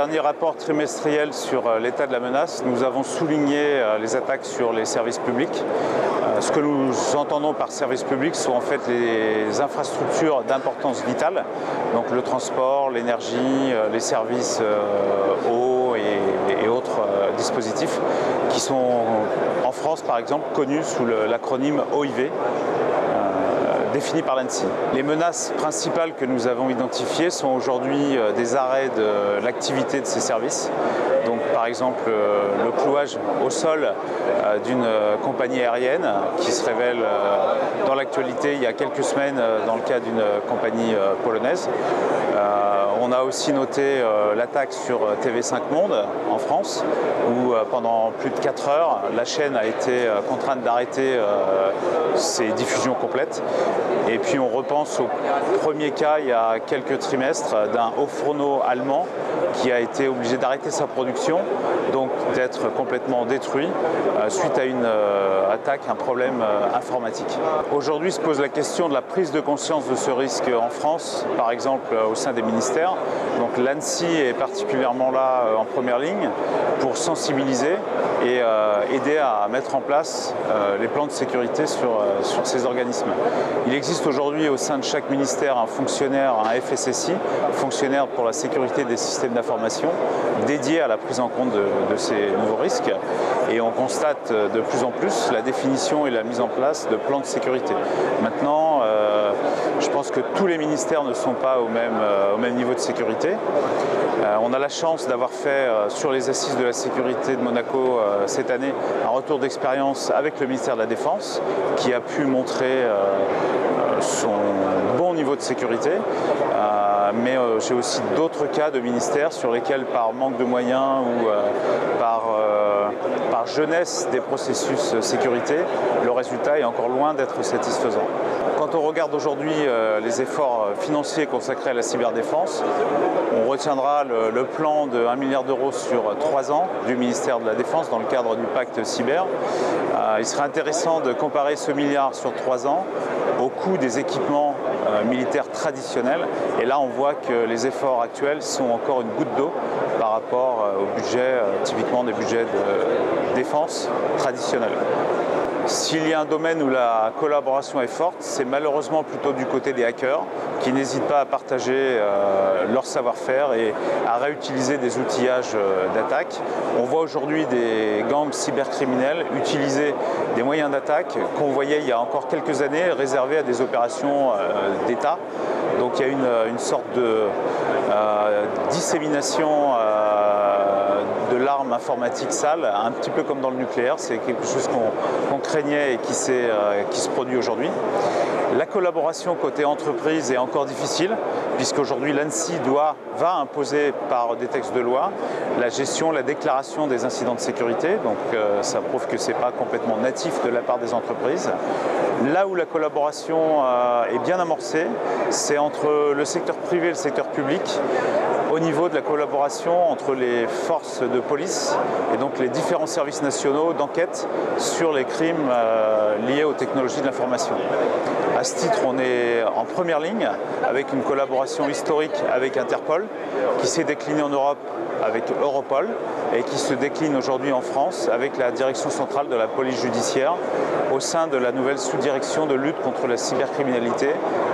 dernier rapport trimestriel sur l'état de la menace, nous avons souligné les attaques sur les services publics. Ce que nous entendons par services publics sont en fait les infrastructures d'importance vitale, donc le transport, l'énergie, les services eau et autres dispositifs qui sont en France par exemple connus sous l'acronyme OIV. Définis par l'ANSSI. Les menaces principales que nous avons identifiées sont aujourd'hui des arrêts de l'activité de ces services. Donc par exemple le clouage au sol d'une compagnie aérienne qui se révèle dans l'actualité il y a quelques semaines dans le cas d'une compagnie polonaise. On a aussi noté l'attaque sur TV5 Monde en France où pendant plus de 4 heures la chaîne a été contrainte d'arrêter ses diffusions complètes. Et puis on repense au premier cas il y a quelques trimestres d'un haut fourneau allemand qui a été obligé d'arrêter sa production, donc d'être complètement détruit suite à une attaque, un problème informatique. Aujourd'hui se pose la question de la prise de conscience de ce risque en France, par exemple au sein des ministères. Donc l'ANSSI est particulièrement là en première ligne pour sensibiliser et aider à mettre en place les plans de sécurité sur ces organismes. Il existe aujourd'hui au sein de chaque ministère un fonctionnaire, un FSSI, fonctionnaire pour la sécurité des systèmes d'information, dédié à la prise en compte de ces nouveaux risques. Et on constate de plus en plus la définition et la mise en place de plans de sécurité. Maintenant, je pense que tous les ministères ne sont pas au même niveau de sécurité. On a la chance d'avoir fait sur les assises de la sécurité de Monaco cette année un retour d'expérience avec le ministère de la Défense qui a pu montrer son bon niveau de sécurité. Mais j'ai aussi d'autres cas de ministères sur lesquels par manque de moyens ou par jeunesse des processus sécurité, le résultat est encore loin d'être satisfaisant. Quand on regarde aujourd'hui les efforts financiers consacrés à la cyberdéfense, on retiendra le plan de 1 milliard d'euros sur 3 ans du ministère de la Défense dans le cadre du pacte cyber. Il serait intéressant de comparer ce milliard sur 3 ans au coût des équipements militaires traditionnels. Et là, on voit que les efforts actuels sont encore une goutte d'eau par rapport au budget, typiquement des budgets de défense traditionnels. S'il y a un domaine où la collaboration est forte, c'est malheureusement plutôt du côté des hackers qui n'hésitent pas à partager leur savoir-faire et à réutiliser des outillages d'attaque. On voit aujourd'hui des gangs cybercriminels utiliser des moyens d'attaque qu'on voyait il y a encore quelques années réservés à des opérations d'État. Donc il y a une sorte de dissémination de l'arme informatique sale, un petit peu comme dans le nucléaire, c'est quelque chose qu'on craignait et qui se produit aujourd'hui. La collaboration côté entreprise est encore difficile, puisqu'aujourd'hui l'ANSSI va imposer par des textes de loi la gestion, la déclaration des incidents de sécurité, donc ça prouve que ce n'est pas complètement natif de la part des entreprises. Là où la collaboration est bien amorcée, c'est entre le secteur privé et le secteur public, au niveau de la collaboration entre les forces de police et donc les différents services nationaux d'enquête sur les crimes liés aux technologies de l'information. À ce titre, on est en première ligne avec une collaboration historique avec Interpol qui s'est déclinée en Europe avec Europol et qui se décline aujourd'hui en France avec la direction centrale de la police judiciaire au sein de la nouvelle sous-direction de lutte contre la cybercriminalité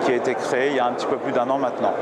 qui a été créée il y a un petit peu plus d'1 an maintenant.